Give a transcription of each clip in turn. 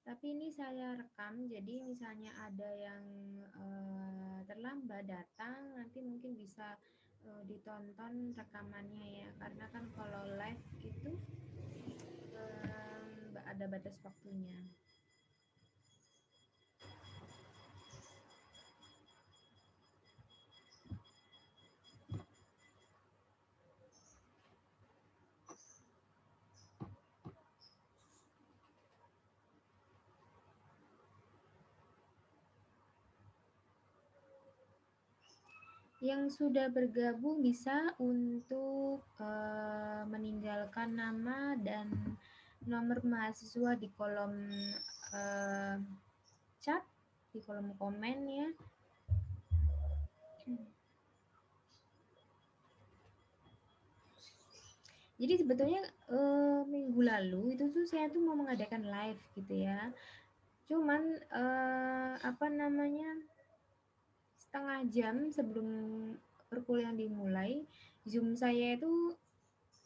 Tapi ini saya rekam, jadi misalnya ada yang terlambat datang, nanti mungkin bisa ditonton rekamannya ya. Karena kan kalau live itu ada batas waktunya. Yang sudah bergabung bisa untuk meninggalkan nama dan nomor mahasiswa di kolom chat, di kolom komen ya. Jadi sebetulnya minggu lalu itu tuh saya tuh mau mengadakan live gitu ya. Cuman apa namanya, setengah jam sebelum perkuliahan dimulai, Zoom saya itu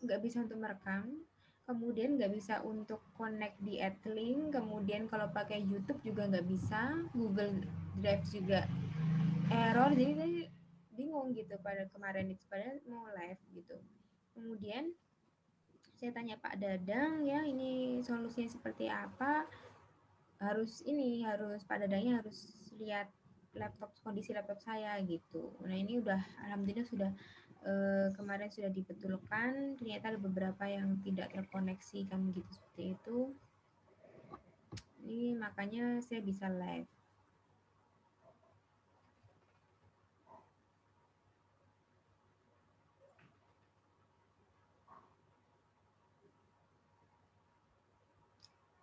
nggak bisa untuk merekam, kemudian nggak bisa untuk connect di AdLink, kemudian kalau pakai YouTube juga nggak bisa, Google Drive juga error, jadi saya bingung gitu pada kemarin itu pada mau live gitu. Kemudian saya tanya Pak Dadang ya, ini solusinya seperti apa? Harus Pak Dadangnya harus lihat kondisi laptop saya gitu. Nah ini udah alhamdulillah sudah kemarin sudah dibetulkan, ternyata ada beberapa yang tidak terkoneksi kan gitu seperti itu. Ini makanya saya bisa live.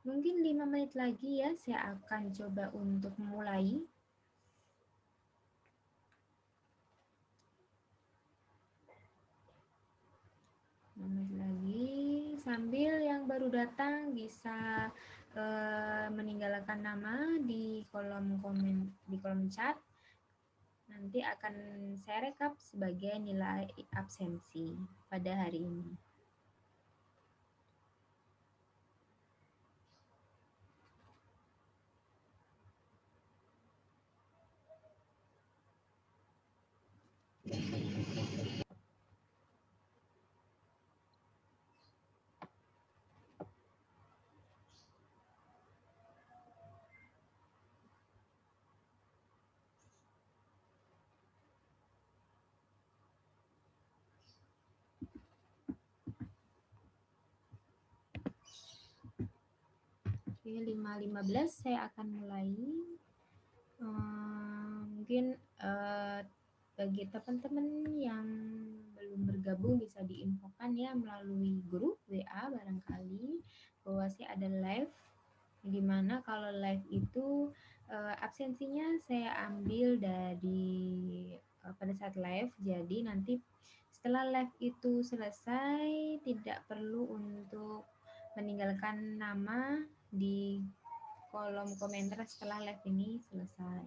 Mungkin 5 menit lagi ya saya akan coba untuk mulai. 5 menit lagi, sambil yang baru datang bisa meninggalkan nama di kolom komen, di kolom chat. Nanti akan saya rekap sebagai nilai absensi pada hari ini. Oke, 5.15 saya akan mulai. Mungkin bagi teman-teman yang belum bergabung bisa diinfokan ya melalui grup WA barangkali bahwa saya ada live, di mana kalau live itu absensinya saya ambil dari pada saat live, jadi nanti setelah live itu selesai tidak perlu untuk meninggalkan nama di kolom komentar setelah live ini selesai.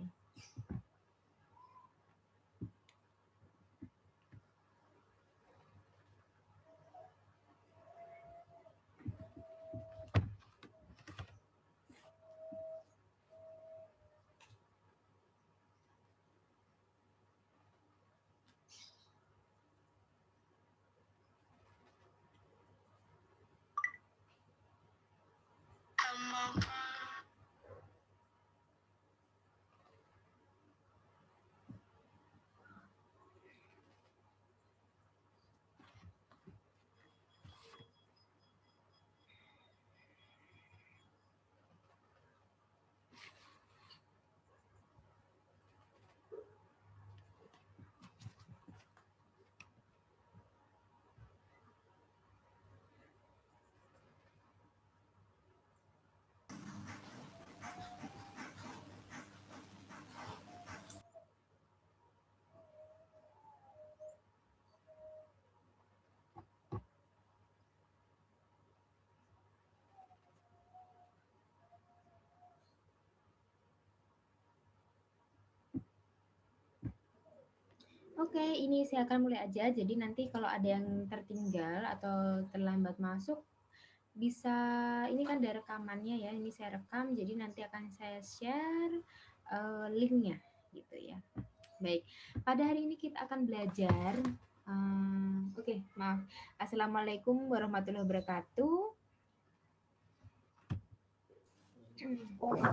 Oke, ini saya akan mulai aja. Jadi nanti kalau ada yang tertinggal atau terlambat masuk, bisa, ini kan ada rekamannya ya, ini saya rekam, jadi nanti akan saya share linknya gitu ya. Baik, pada hari ini kita akan belajar. Oke, maaf. Assalamualaikum warahmatullahi wabarakatuh.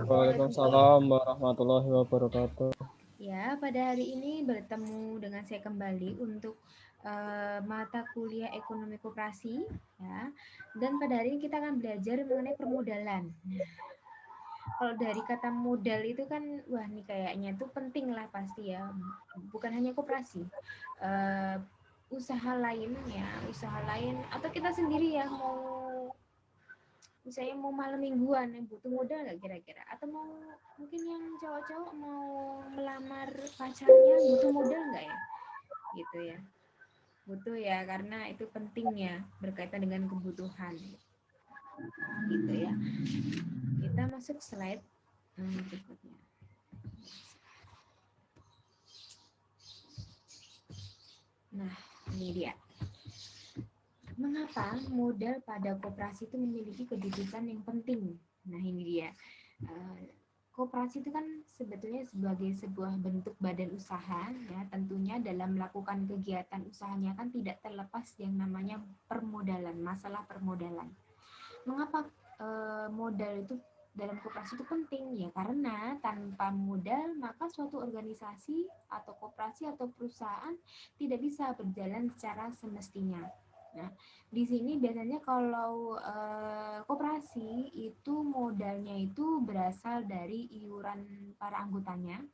Waalaikumsalam warahmatullahi wabarakatuh. Ya, pada hari ini bertemu dengan saya kembali untuk mata kuliah ekonomi koperasi ya. Dan pada hari ini kita akan belajar mengenai permodalan. Kalau dari kata modal itu kan, wah nih kayaknya itu penting lah pasti ya. Bukan hanya koperasi, usaha lain ya, usaha lain atau kita sendiri ya mau, misalnya mau malam mingguan butuh modal nggak kira-kira? Atau mau mungkin yang cowok-cowok mau melamar pacarnya butuh modal nggak ya? Gitu ya. Butuh ya, karena itu penting ya, berkaitan dengan kebutuhan. Gitu ya. Kita masuk slide berikutnya. Nah, ini dia. Mengapa modal pada koperasi itu memiliki kedudukan yang penting? Nah, ini dia. Koperasi itu kan sebetulnya sebagai sebuah bentuk badan usaha ya, tentunya dalam melakukan kegiatan usahanya kan tidak terlepas yang namanya permodalan, masalah permodalan. Mengapa modal itu dalam koperasi itu penting? Ya karena tanpa modal maka suatu organisasi atau koperasi atau perusahaan tidak bisa berjalan secara semestinya. Nah, di sini biasanya kalau koperasi itu modalnya itu berasal dari iuran para anggotanya.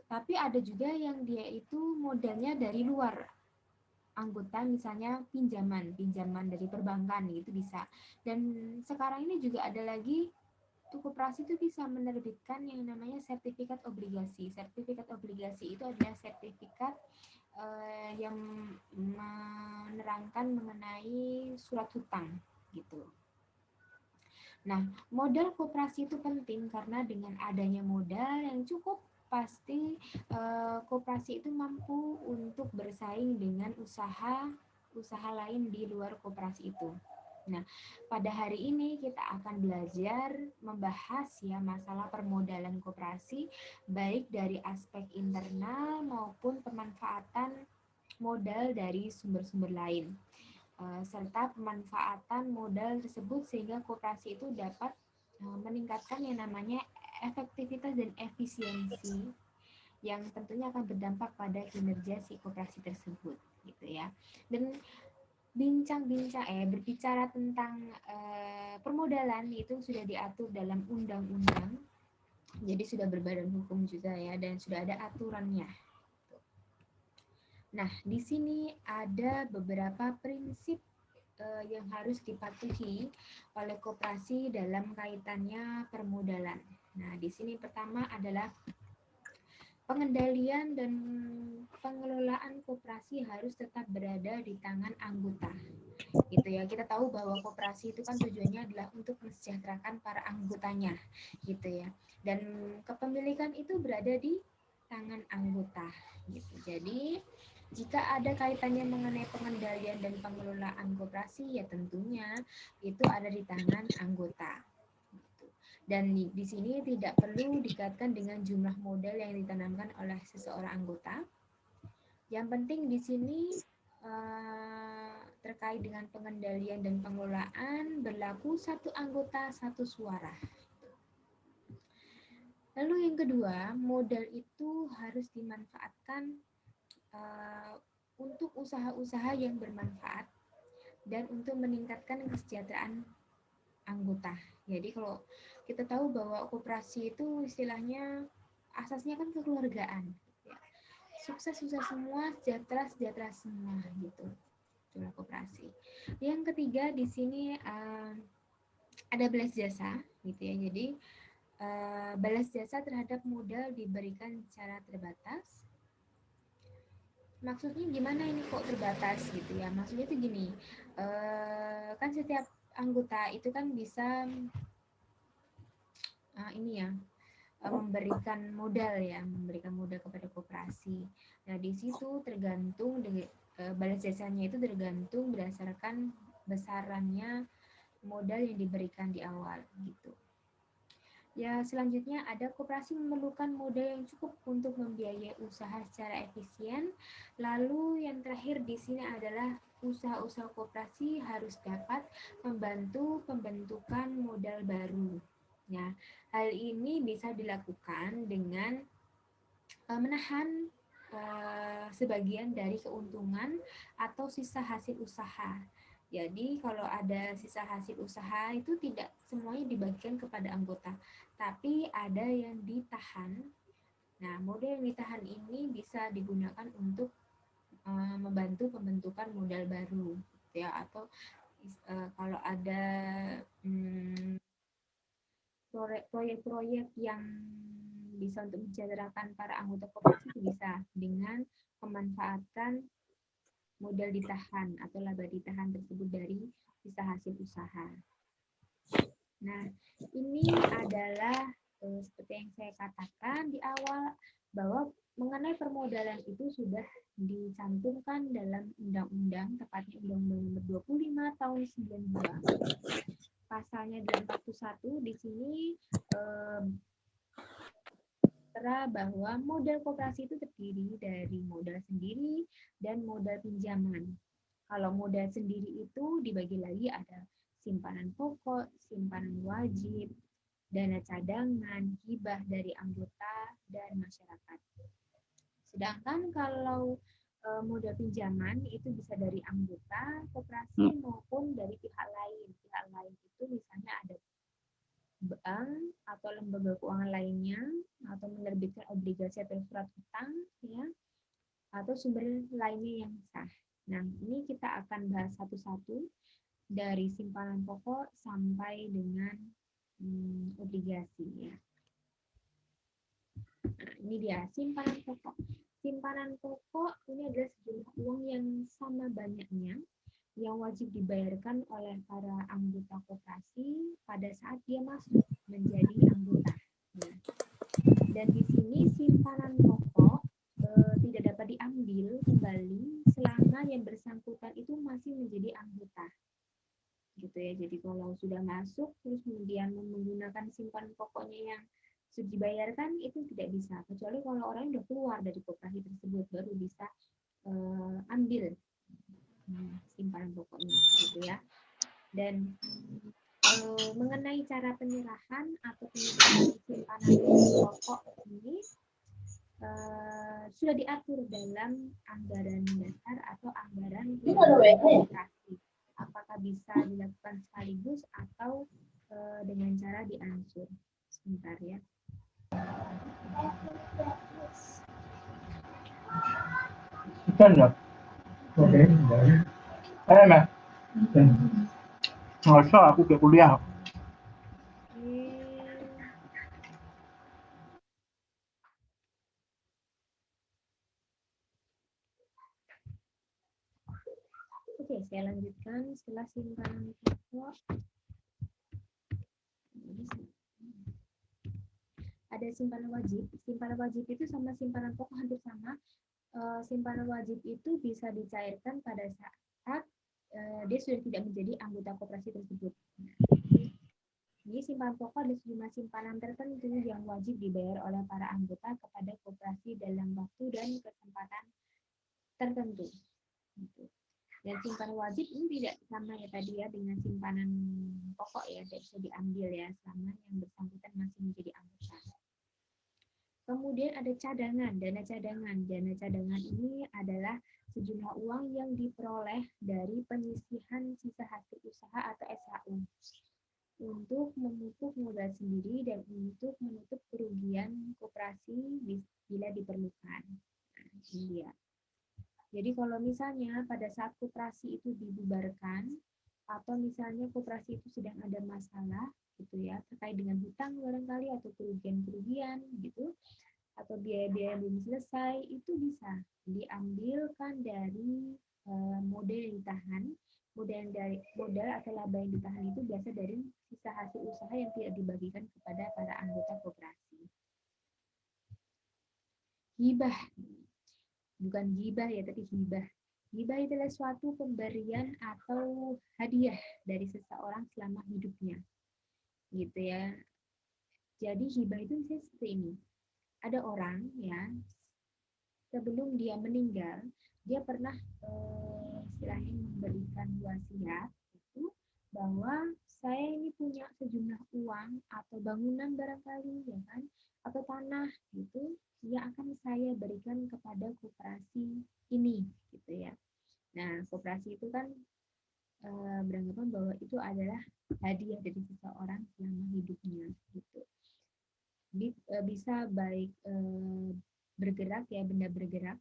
Tapi ada juga yang dia itu modalnya dari luar anggota, misalnya pinjaman dari perbankan gitu bisa. Dan sekarang ini juga ada lagi koperasi itu bisa menerbitkan yang namanya sertifikat obligasi. Sertifikat obligasi itu adalah sertifikat yang menerangkan mengenai surat hutang gitu. Nah, modal koperasi itu penting karena dengan adanya modal yang cukup pasti koperasi itu mampu untuk bersaing dengan usaha lain di luar koperasi itu. Nah, pada hari ini kita akan belajar membahas ya masalah permodalan koperasi baik dari aspek internal maupun pemanfaatan modal dari sumber-sumber lain, serta pemanfaatan modal tersebut sehingga koperasi itu dapat meningkatkan yang namanya efektivitas dan efisiensi yang tentunya akan berdampak pada kinerja si koperasi tersebut gitu ya. Dan berbicara tentang permodalan itu sudah diatur dalam undang-undang, jadi sudah berbadan hukum juga ya, dan sudah ada aturannya. Nah, di sini ada beberapa prinsip yang harus dipatuhi oleh koperasi dalam kaitannya permodalan. Nah, di sini pertama adalah pengendalian dan pengelolaan koperasi harus tetap berada di tangan anggota. Gitu ya. Kita tahu bahwa koperasi itu kan tujuannya adalah untuk mensejahterakan para anggotanya, gitu ya. Dan kepemilikan itu berada di tangan anggota, gitu. Jadi jika ada kaitannya mengenai pengendalian dan pengelolaan koperasi, ya tentunya itu ada di tangan anggota. Dan di sini tidak perlu dikaitkan dengan jumlah modal yang ditanamkan oleh seseorang anggota. Yang penting di sini terkait dengan pengendalian dan pengelolaan berlaku satu anggota satu suara. Lalu yang kedua, modal itu harus dimanfaatkan untuk usaha-usaha yang bermanfaat dan untuk meningkatkan kesejahteraan anggota. Jadi kalau kita tahu bahwa koperasi itu istilahnya asasnya kan kekeluargaan. Ya. Sukses-sukses semua, sejahtera semua gitu. Itulah koperasi. Yang ketiga di sini ada balas jasa gitu ya. Jadi balas jasa terhadap modal diberikan secara terbatas. Maksudnya gimana ini kok terbatas gitu ya? Maksudnya itu gini, kan setiap anggota itu kan bisa memberikan modal kepada koperasi. Nah di situ tergantung dengan balas jasanya itu tergantung berdasarkan besarannya modal yang diberikan di awal gitu. Ya, selanjutnya ada koperasi memerlukan modal yang cukup untuk membiayai usaha secara efisien. Lalu yang terakhir di sini adalah usaha-usaha koperasi harus dapat membantu pembentukan modal baru. Nah, hal ini bisa dilakukan dengan menahan sebagian dari keuntungan atau sisa hasil usaha. Jadi kalau ada sisa hasil usaha itu tidak semuanya dibagikan kepada anggota, tapi ada yang ditahan. Nah, model yang ditahan ini bisa digunakan untuk membantu pembentukan modal baru, ya, atau kalau ada proyek-proyek yang bisa untuk mensejahterakan para anggota koperasi itu bisa dengan memanfaatkan modal ditahan atau laba ditahan tersebut dari sisa hasil usaha. Nah, ini adalah seperti yang saya katakan di awal bahwa mengenai permodalan itu sudah dicantumkan dalam undang-undang, tepatnya Undang-Undang Nomor 25 Tahun 92. Pasalnya dalam 41 di sini bahwa modal koperasi itu terdiri dari modal sendiri dan modal pinjaman. Kalau modal sendiri itu dibagi lagi ada simpanan pokok, simpanan wajib, dana cadangan, hibah dari anggota dan masyarakat. Sedangkan kalau modal pinjaman itu bisa dari anggota koperasi maupun dari pihak lain. Pihak lain itu misalnya ada bank atau lembaga keuangan lainnya atau menerbitkan obligasi atau surat utang, ya, atau sumber lainnya yang sah. Nah, ini kita akan bahas satu-satu dari simpanan pokok sampai dengan obligasi, ya. Nah, ini dia simpanan pokok. Simpanan pokok ini adalah sejumlah uang yang sama banyaknya yang wajib dibayarkan oleh para anggota koperasi pada saat dia masuk menjadi anggota. Nah, dan di sini simpanan pokok tidak dapat diambil kembali selama yang bersangkutan itu masih menjadi anggota. Gitu ya. Jadi kalau sudah masuk terus kemudian menggunakan simpanan pokoknya yang sudah dibayarkan itu tidak bisa, kecuali kalau orang sudah keluar dari koperasi tersebut baru bisa ambil simpanan pokoknya, gitu ya. Dan mengenai cara penyerahan atau penyerahan simpanan pokok ini sudah diatur dalam anggaran dasar atau anggaran koperasi. Apakah bisa dilakukan sekaligus atau dengan cara diansur. Sebentar ya. Ikan ya? Oke. Mas. Nggak usah, aku ke kuliah. Oke, saya lanjutkan setelah simpanan pokok. Ada simpanan wajib. Simpanan wajib itu sama simpanan pokok hampir sama. Simpanan wajib itu bisa dicairkan pada saat dia sudah tidak menjadi anggota koperasi tersebut. Jadi simpanan pokok ada sejumlah simpanan tertentu yang wajib dibayar oleh para anggota kepada koperasi dalam waktu dan kesempatan tertentu. Dan simpanan wajib ini tidak sama ya tadi ya dengan simpanan pokok ya, tidak bisa diambil ya selama yang bersangkutan masih menjadi anggota. Kemudian ada cadangan, dana cadangan. Dana cadangan ini adalah sejumlah uang yang diperoleh dari penyisihan sisa hasil usaha atau SHU untuk memupuk modal sendiri dan untuk menutup kerugian koperasi bila diperlukan. Nah, ini dia. Jadi kalau misalnya pada saat koperasi itu dibubarkan atau misalnya koperasi itu sedang ada masalah gitu ya terkait dengan hutang barangkali atau kerugian-kerugian gitu atau biaya-biaya yang belum selesai itu bisa diambilkan dari modal yang ditahan. Modal atau laba yang ditahan itu biasa dari sisa hasil usaha yang tidak dibagikan kepada para anggota koperasi. Hibah, bukan gibah ya, tapi hibah. Hibah adalah suatu pemberian atau hadiah dari seseorang selama hidupnya, gitu ya. Jadi hibah itu misalnya seperti ini. Ada orang ya, sebelum dia meninggal, dia pernah istilahnya memberikan wasiat itu bahwa saya ini punya sejumlah uang atau bangunan barangkali ya kan, atau tanah gitu yang akan saya berikan kepada koperasi ini gitu ya. Nah, koperasi itu kan beranggapan bahwa itu adalah hadiah dari seseorang selama hidupnya gitu. Bisa baik bergerak ya, benda bergerak,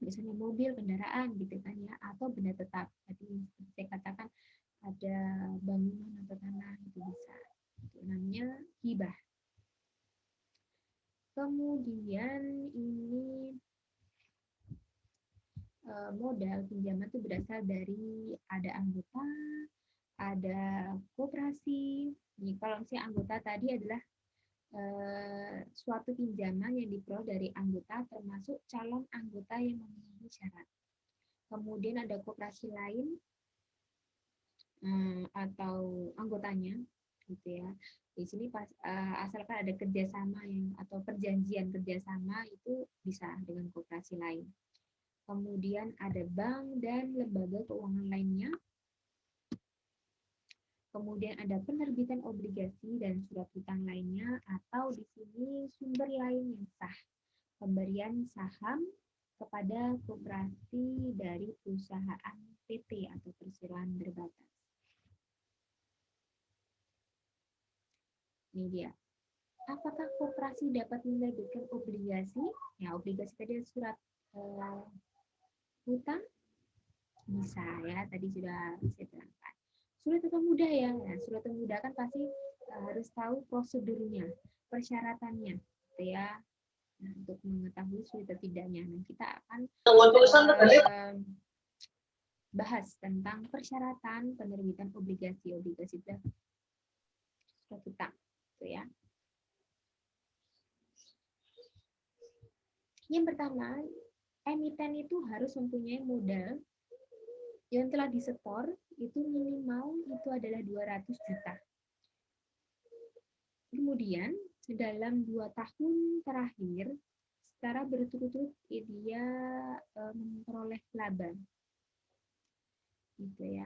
misalnya mobil, kendaraan gitu kan ya, atau benda tetap. Tadi seperti saya katakan ada bangunan atau tanah itu bisa. Itu namanya hibah. Kemudian ini modal pinjaman itu berasal dari ada anggota, ada koperasi. Nih, kalau misalnya anggota tadi adalah suatu pinjaman yang diperoleh dari anggota termasuk calon anggota yang memenuhi syarat. Kemudian ada koperasi lain atau anggotanya gitu ya. Di sini asalkan ada kerjasama yang atau perjanjian kerjasama itu bisa dengan koperasi lain. Kemudian ada bank dan lembaga keuangan lainnya. Kemudian ada penerbitan obligasi dan surat hutang lainnya, atau di sini sumber lain yang sah, pemberian saham kepada koperasi dari perusahaan PT atau perseroan terbatas. Ini dia. Apakah koperasi dapat menerbitkan obligasi? Ya, obligasi tadi surat hutang bisa ya, tadi sudah saya terangkan. Sulit atau mudah ya? Nah, sulit atau mudah kan pasti harus tahu prosedurnya, persyaratannya, gitu ya. Nah, untuk mengetahui sulit atau tidaknya, nah, kita akan bahas tentang persyaratan penerbitan obligasi surat hutang, gitu ya. Yang pertama, emiten itu harus mempunyai modal yang telah disetor itu minimal itu adalah 200 juta. Kemudian dalam 2 tahun terakhir secara berturut-turut dia memperoleh laba, gitu ya.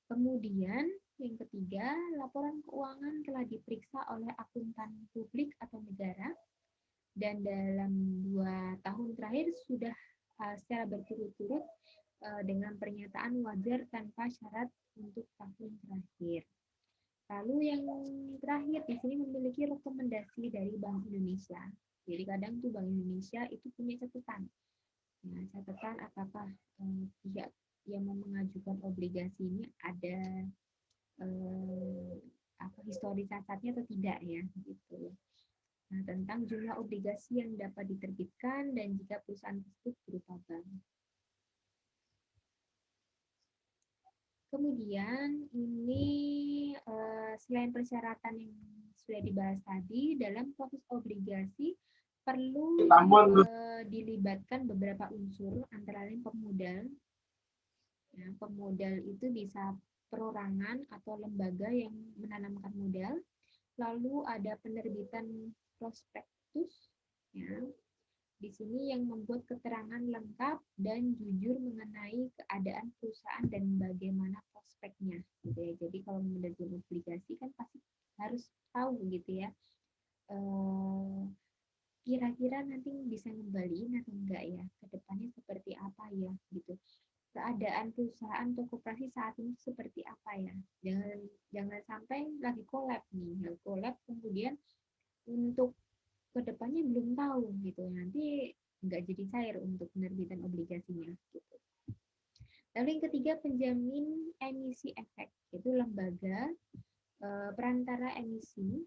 Kemudian yang ketiga, laporan keuangan telah diperiksa oleh akuntan publik atau negara dan dalam 2 tahun terakhir sudah secara berturut-turut dengan pernyataan wajar tanpa syarat untuk tahun terakhir. Lalu yang terakhir di sini memiliki rekomendasi dari Bank Indonesia. Jadi kadang tuh Bank Indonesia itu punya catatan. Nah, catatan apakah pihak yang mau mengajukan obligasi ini ada histori cacatnya atau tidak ya, gitu. Nah, tentang jumlah obligasi yang dapat diterbitkan dan jika perusahaan tersebut berupa bank. Kemudian ini selain persyaratan yang sudah dibahas tadi, dalam proses obligasi perlu dilibatkan beberapa unsur, antara lain pemodal. Ya, pemodal itu bisa perorangan atau lembaga yang menanamkan modal. Lalu ada penerbitan prospektus, ya. Di sini yang membuat keterangan lengkap dan jujur mengenai keadaan perusahaan dan bagaimana prospeknya, gitu ya. Jadi kalau menerbitkan obligasi kan pasti harus tahu gitu ya, kira-kira nanti bisa ngembaliin atau enggak ya, kedepannya seperti apa ya, gitu. Keadaan perusahaan atau koperasi saat ini seperti apa ya. Jangan sampai lagi kolab nih, kolab kemudian untuk kedepannya belum tahu gitu, nanti nggak jadi cair untuk penerbitan obligasinya gitu. Lalu yang ketiga, penjamin emisi efek, itu lembaga perantara emisi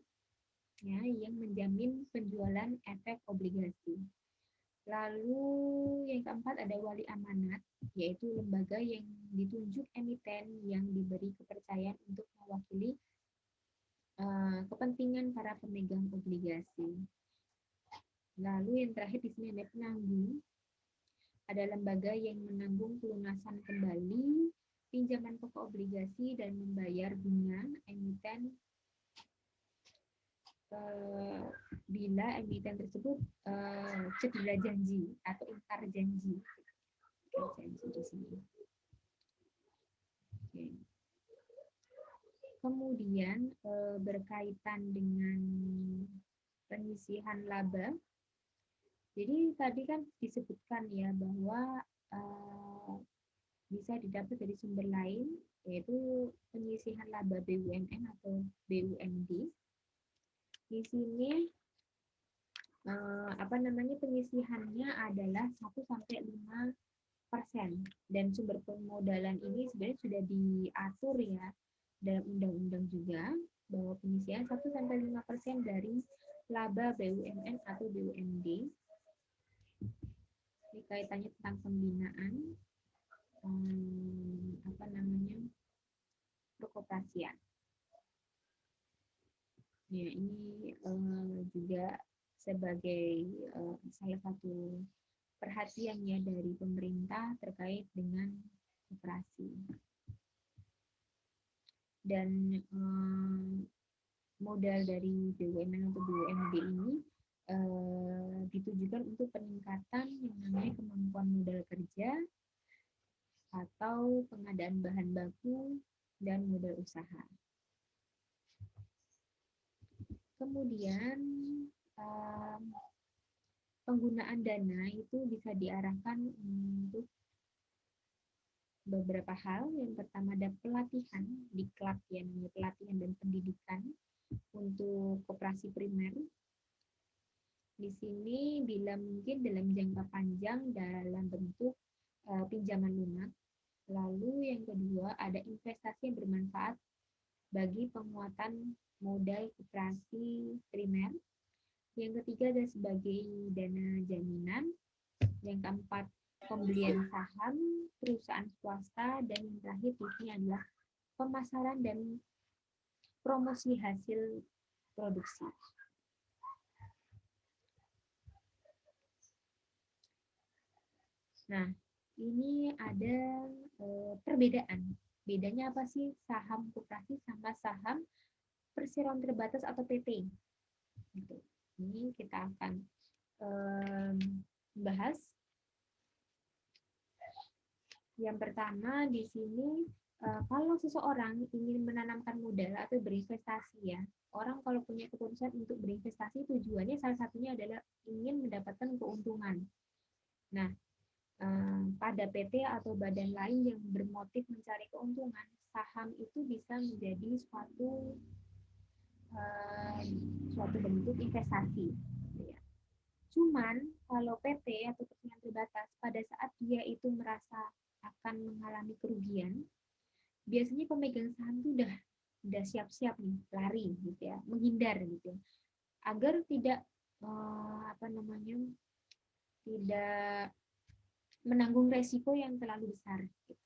ya yang menjamin penjualan efek obligasi. Lalu yang keempat ada wali amanat, yaitu lembaga yang ditunjuk emiten yang diberi kepercayaan untuk mewakili kepentingan para pemegang obligasi. Lalu yang terakhir di sini ada penanggung. ada lembaga yang menanggung pelunasan kembali pinjaman pokok obligasi dan membayar bunga emiten bila emiten tersebut cedera janji atau ingkar janji. Janji di sini. Oke. Kemudian berkaitan dengan penyisihan laba. Jadi tadi kan disebutkan ya bahwa bisa didapat dari sumber lain, yaitu penyisihan laba BUMN atau BUMD. Di sini penyisihannya adalah 1-5%, dan sumber pemodalan ini sebenarnya sudah diatur ya dalam undang-undang juga, bahwa penyisihan 1-5% dari laba BUMN atau BUMD. Ini kaitannya tentang pembinaan perkoperasian. Ya, ini juga sebagai salah satu perhatian ya dari pemerintah terkait dengan koperasi. Dan modal dari BUMN atau BUMD ini ditujukan untuk peningkatan yang namanya kemampuan modal kerja atau pengadaan bahan baku dan modal usaha. Kemudian penggunaan dana itu bisa diarahkan untuk beberapa hal. Yang pertama ada pelatihan, diklat ya, pelatihan dan pendidikan untuk koperasi primer. Di sini bila mungkin dalam jangka panjang dalam bentuk pinjaman lunak. Lalu yang kedua ada investasi yang bermanfaat bagi penguatan modal koperasi primer. Yang ketiga ada sebagai dana jaminan. Yang keempat pembelian saham perusahaan swasta, dan yang terakhir di sini adalah pemasaran dan promosi hasil produksi. Nah, ini ada perbedaan. Bedanya apa sih saham koperasi sama saham perseroan terbatas atau PT? Gitu. Ini kita akan bahas. Yang pertama di sini, kalau seseorang ingin menanamkan modal atau berinvestasi ya, orang kalau punya keputusan untuk berinvestasi tujuannya salah satunya adalah ingin mendapatkan keuntungan. Nah, pada PT atau badan lain yang bermotif mencari keuntungan, saham itu bisa menjadi suatu bentuk investasi. Cuman kalau PT atau perusahaan terbatas, pada saat dia itu merasa akan mengalami kerugian, biasanya pemegang saham itu udah siap-siap nih lari gitu ya, menghindar gitu, agar tidak tidak menanggung resiko yang terlalu besar. Gitu.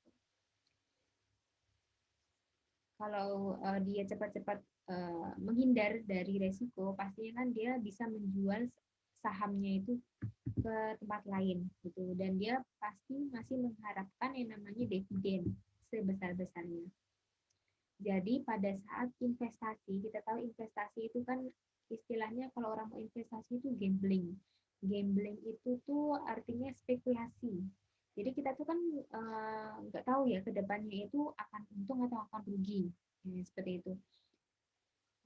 Kalau dia cepat-cepat menghindar dari resiko, pastinya kan dia bisa menjual sahamnya itu ke tempat lain gitu, dan dia pasti masih mengharapkan yang namanya dividen sebesar-besarnya. Jadi pada saat investasi, kita tahu investasi itu kan istilahnya kalau orang mau investasi itu gambling. Gambling itu tuh artinya spekulasi. Jadi kita tuh kan nggak tahu ya kedepannya itu akan untung atau akan rugi, ya, seperti itu.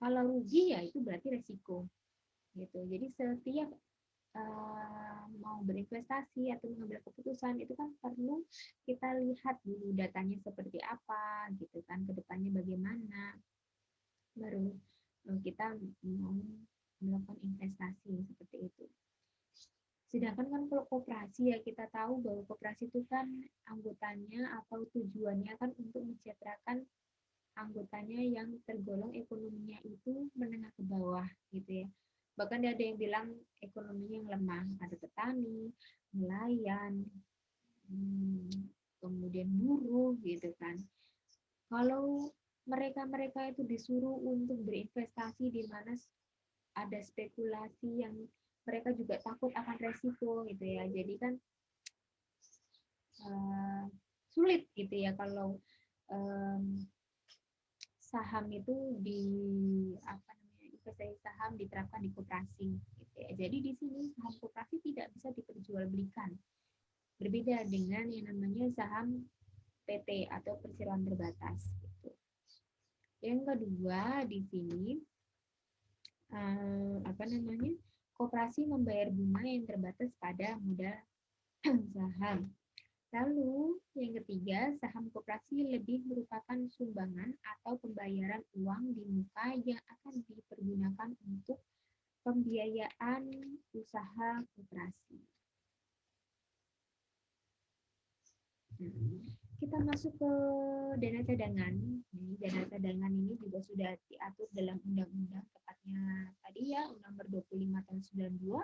Kalau rugi ya itu berarti resiko, gitu. Jadi setiap mau berinvestasi atau mengambil keputusan itu kan perlu kita lihat dulu datanya seperti apa, gitu kan, kedepannya bagaimana, baru kita mau melakukan investasi seperti itu. Sedangkan kan kalau koperasi ya kita tahu bahwa koperasi itu kan anggotanya atau tujuannya kan untuk mensejahterakan anggotanya yang tergolong ekonominya itu menengah ke bawah gitu ya. Bahkan ada yang bilang ekonominya yang lemah, ada petani, nelayan, kemudian buruh gitu kan. Kalau mereka-mereka itu disuruh untuk berinvestasi di mana ada spekulasi yang mereka juga takut akan resiko gitu ya. Jadi kan sulit gitu ya kalau saham itu di investasi saham diterapkan di koperasi gitu ya. Jadi di sini saham koperasi tidak bisa diperjualbelikan. Berbeda dengan yang namanya saham PT atau perseroan terbatas gitu. Yang kedua di sini koperasi membayar bunga yang terbatas pada modal saham. Lalu yang ketiga, saham koperasi lebih merupakan sumbangan atau pembayaran uang di muka yang akan dipergunakan untuk pembiayaan usaha koperasi. Kita masuk ke dana cadangan. Dana cadangan ini juga sudah diatur dalam undang-undang, tepatnya tadi ya, Undang Nomor 25 tahun 92,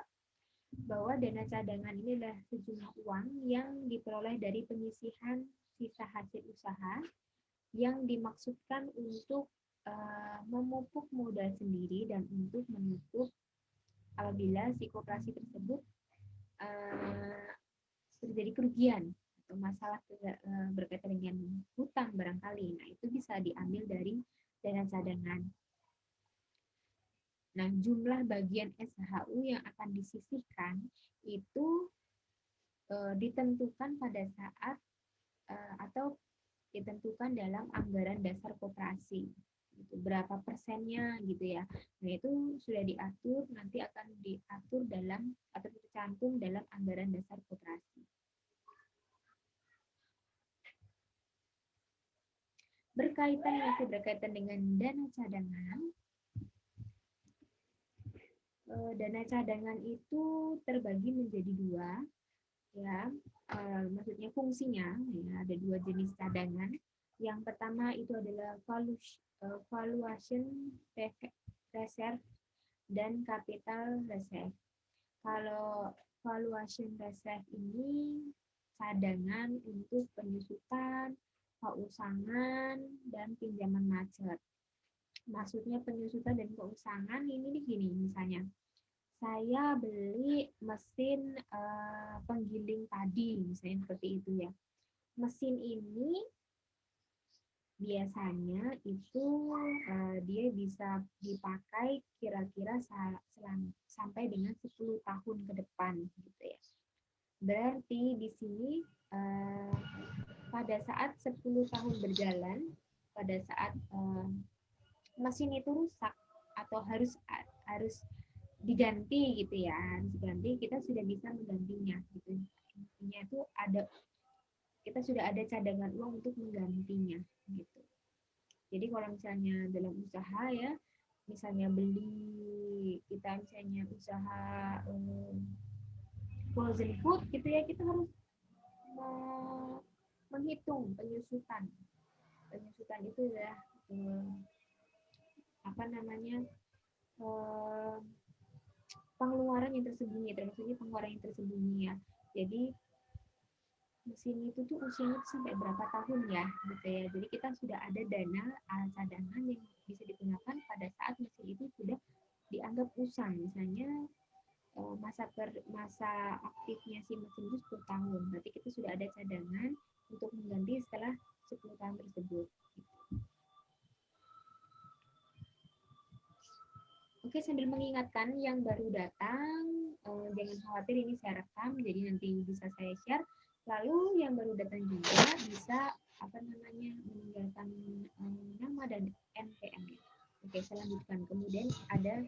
bahwa dana cadangan ini adalah sejumlah uang yang diperoleh dari penyisihan sisa hasil usaha yang dimaksudkan untuk memupuk modal sendiri dan untuk menutup apabila si koperasi tersebut terjadi kerugian atau masalah berkaitan dengan hutang barangkali. Nah, itu bisa diambil dari dana cadangan. Nah, jumlah bagian SHU yang akan disisihkan itu ditentukan pada saat atau ditentukan dalam anggaran dasar koperasi. Gitu. Berapa persennya gitu ya. Nah, itu sudah diatur, nanti akan diatur dalam atau tercantum dalam anggaran dasar koperasi. Berkaitan dengan dana cadangan. Dana cadangan itu terbagi menjadi dua, ya. Maksudnya fungsinya, ya, ada dua jenis cadangan. Yang pertama itu adalah valuation reserve dan capital reserve. Kalau valuation reserve ini cadangan untuk penyusutan, keusangan, dan pinjaman macet. Maksudnya penyusutan dan keusangan ini gini, misalnya saya beli mesin penggiling padi, misalnya seperti itu ya. Mesin ini biasanya itu dia bisa dipakai kira-kira sampai dengan 10 tahun ke depan gitu ya. Berarti di sini pada saat 10 tahun berjalan, pada saat mesin itu rusak atau harus diganti gitu ya, harus diganti, kita sudah bisa menggantinya gitu. Intinya itu kita sudah ada cadangan uang untuk menggantinya gitu. Jadi kalau misalnya dalam usaha ya, misalnya kita misalnya usaha frozen food gitu ya, kita harus menghitung penyusutan itu ya pengeluaran yang tersembunyi, termasuknya pengeluaran yang tersembunyi ya. Jadi mesin itu tuh usianya sampai berapa tahun ya gitu ya. Jadi kita sudah ada dana cadangan yang bisa digunakan pada saat mesin itu sudah dianggap usang. Misalnya masa aktifnya si mesin itu 10 tahun. Berarti kita sudah ada cadangan untuk mengganti setelah 10 tahun tersebut. Oke, sambil mengingatkan yang baru datang, jangan khawatir, ini saya rekam, jadi nanti bisa saya share. Lalu yang baru datang juga bisa meninggalkan nama dan NPM. Oke, saya lanjutkan. Kemudian ada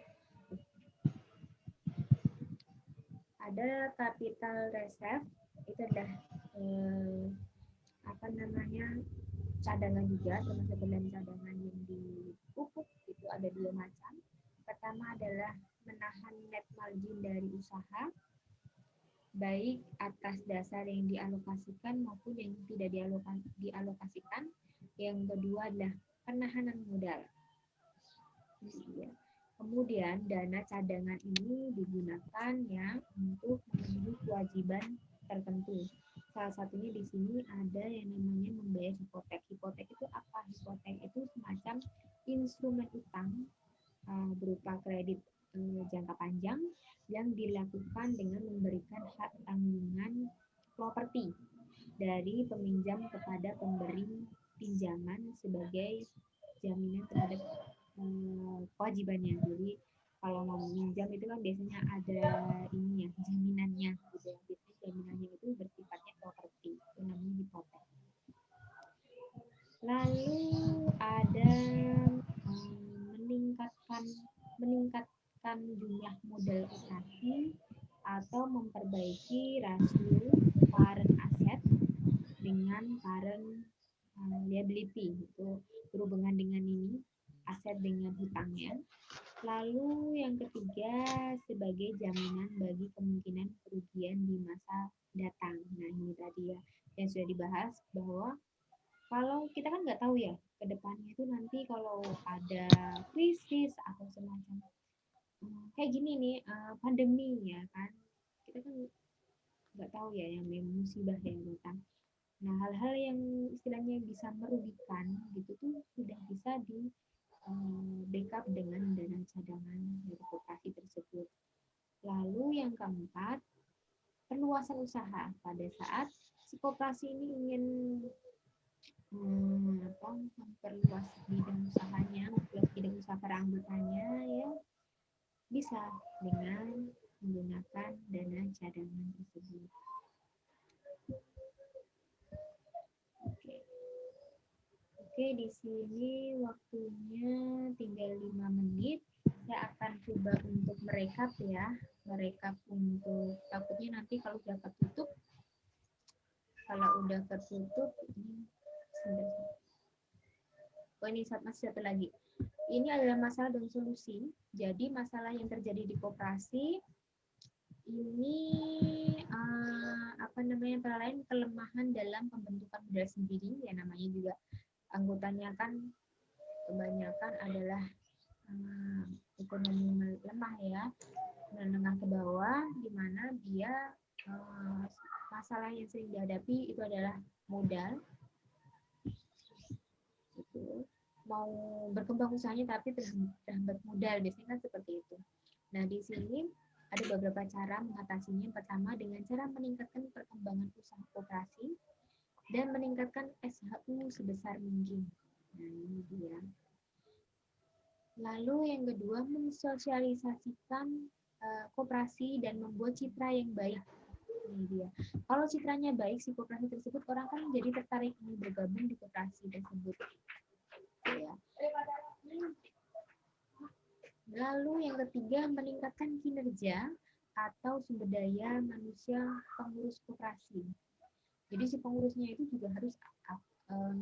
capital reserve, itu adalah cadangan juga, termasuk dalam cadangan yang dipupuk itu ada dua macam. Pertama adalah menahan net margin dari usaha, baik atas dasar yang dialokasikan maupun yang tidak dialokasikan. Yang kedua adalah penahanan modal. Kemudian dana cadangan ini digunakan ya untuk memenuhi kewajiban tertentu. Salah satunya di sini ada yang namanya membayar hipotek. Hipotek itu apa? Hipotek itu semacam instrumen utang berupa kredit jangka panjang yang dilakukan dengan memberikan hak tanggungan properti dari peminjam kepada pemberi pinjaman sebagai jaminan terhadap kewajibannya. Jadi kalau mau meminjam itu kan biasanya ada ini ya jaminannya gitu ya. Biasanya jaminannya itu bersifatnya properti, itu namanya hipotek. Lalu ada meningkatkan jumlah modal operasi atau memperbaiki rasio current asset dengan current liability, itu berhubungan dengan ini aset dengan hutangnya. Lalu yang ketiga sebagai jaminan bagi kemungkinan kerugian di masa datang. Nah ini tadi ya yang sudah dibahas bahwa kalau kita kan nggak tahu ya ke depannya itu nanti kalau ada krisis atau semacam kayak gini nih pandemi ya kan kita kan nggak tahu ya yang musibah yang datang. Nah hal-hal yang istilahnya bisa merugikan gitu tuh sudah bisa di backup dengan dana cadangan dari koperasi tersebut. Lalu yang keempat perluasan usaha pada saat si koperasi ini ingin memperluas bidang usahanya, memperluas bidang usaha para anggotanya ya bisa dengan menggunakan dana cadangan tersebut. Oke. Oke, di sini waktunya tinggal 5 menit. Saya akan coba untuk merekap ya. Merekap untuk takutnya nanti kalau udah ketutup ini sebentar. Oh ini masih satu lagi. Ini adalah masalah dan solusi. Jadi masalah yang terjadi di koperasi ini antara lain kelemahan dalam pembentukan modal sendiri ya namanya juga anggotanya kan kebanyakan adalah ekonomi lemah ya menengah ke bawah di mana dia masalah yang sering dihadapi itu adalah modal gitu. Mau berkembang usahanya tapi terhambat modal biasanya kan seperti itu. Nah di sini ada beberapa cara mengatasinya. Pertama dengan cara meningkatkan perkembangan usaha koperasi dan meningkatkan SHU sebesar mungkin. Nah ini dia. Lalu yang kedua mensosialisasikan koperasi dan membuat citra yang baik. Ini dia. Kalau citranya baik si koperasi tersebut orang kan jadi tertarik ini bergabung di koperasi tersebut. Ya. Lalu yang ketiga meningkatkan kinerja atau sumber daya manusia pengurus koperasi. Jadi si pengurusnya itu juga harus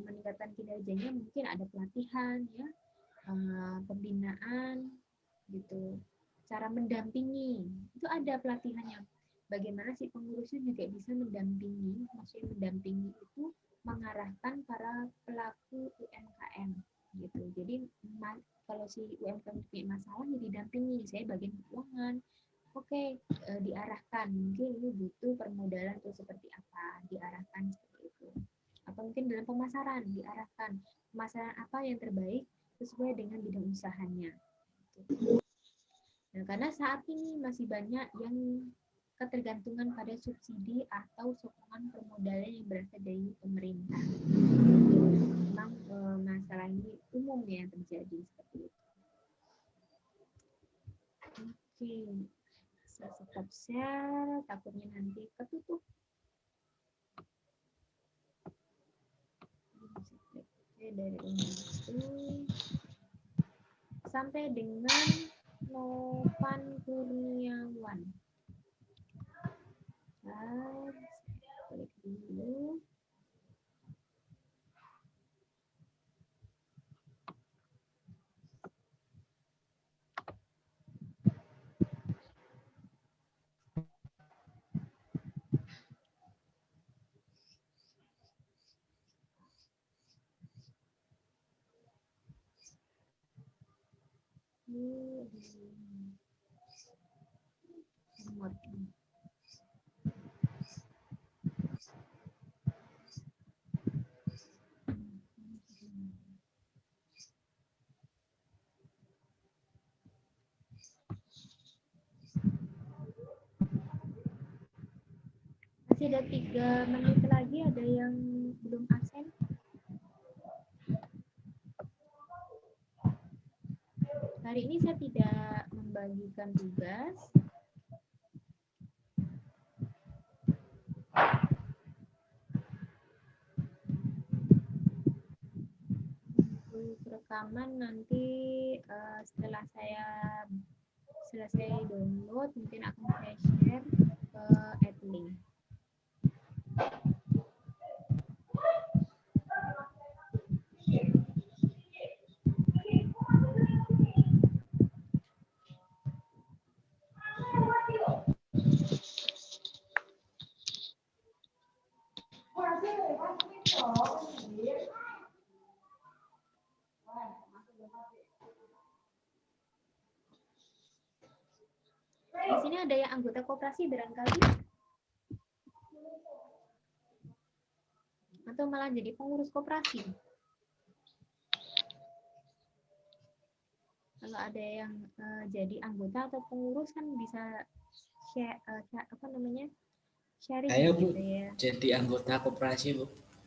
meningkatkan kinerjanya, mungkin ada pelatihan ya, pembinaan gitu, cara mendampingi itu ada pelatihannya. Bagaimana si pengurusnya juga bisa mendampingi, maksudnya mendampingi itu mengarahkan para pelaku UMKM gitu. Jadi kalau si UMKM punya masalah ya didampingi, saya bagian keuangan. Oke, diarahkan mungkin ini butuh permodalan atau seperti apa, diarahkan seperti itu. Atau mungkin dalam pemasaran diarahkan pemasaran apa yang terbaik sesuai dengan bidang usahanya. Nah, karena saat ini masih banyak yang ketergantungan pada subsidi atau sokongan permodalan yang berasal dari pemerintah. Memang masalah ini umum yang terjadi seperti itu. Oke, saya stop share, takutnya nanti ketutup. Oke, dari itu sampai dengan Novan Kurniawan. Klik dulu. Masih ada 3 menit lagi, ada yang belum absen. Hari ini saya tidak membagikan tugas. Untuk rekaman nanti setelah saya selesai download, mungkin akan saya share ke admin. Di sini ada yang anggota koperasi barangkali? Atau malah jadi pengurus koperasi? Kalau ada yang jadi anggota atau pengurus kan bisa share, sharing Saya Bu, gitu ya. jadi anggota koperasi Bu.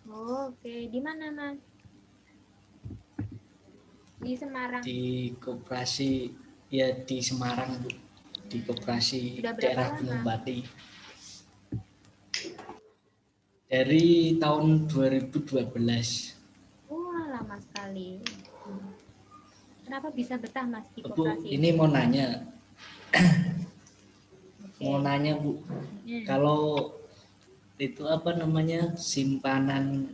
Oh, oke. Di mana Mas? Di Semarang. Di koperasi ya di Semarang Bu. Di koperasi Sudah berapa daerah lama? Gunung Pati. Dari tahun 2012. Wah, lama sekali. Kenapa bisa betah Mas di Bu, koperasi ini mau nanya. Oke. Mau nanya Bu, kalau itu apa namanya simpanan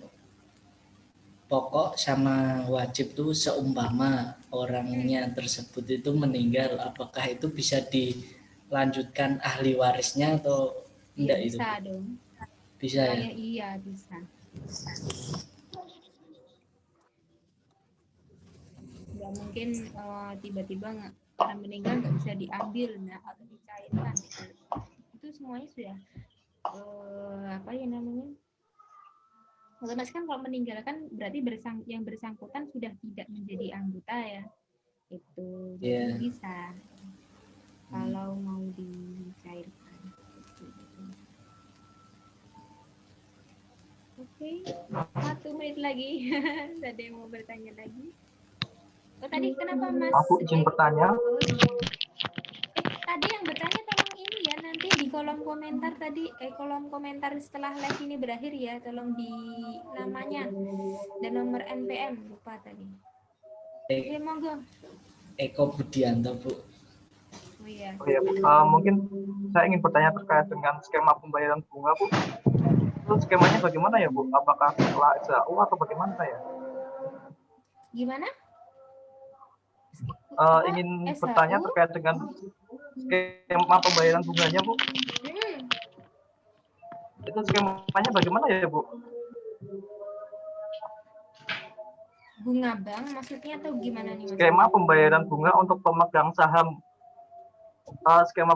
pokok sama wajib tuh seumpama orangnya tersebut itu meninggal, apakah itu bisa dilanjutkan ahli warisnya atau enggak itu? Bisa dong. Bisa ya? Iya, bisa. Nggak mungkin tiba-tiba karena meninggal nggak bisa diambil atau dicairkan. Itu semuanya sudah apa ya namanya? Otomatis kan kalau meninggal kan berarti yang bersangkutan sudah tidak menjadi anggota ya. Itu jadi bisa kalau mau dicairkan. Oke, 1 menit lagi. Ada yang mau bertanya lagi? Oh, tadi kenapa Mas? Aku izin bertanya. Tadi yang bertanya tolong ini ya, nanti di kolom komentar tadi, kolom komentar setelah live ini berakhir ya, tolong di namanya dan nomor NPM, lupa tadi. Oke, monggo. Eko Budianto Bu. Oh iya. Oh ya, Bu. Mungkin saya ingin bertanya terkait dengan skema pembayaran bunga, Bu. Itu skemanya bagaimana ya, Bu? Apakah setelah SAU atau bagaimana ya? Gimana? Ingin bertanya terkait dengan skema pembayaran bunganya, Bu. Itu skemanya bagaimana ya, Bu? Bunga bank maksudnya atau gimana nih Mas? Skema pembayaran bunga untuk pemegang saham. Skema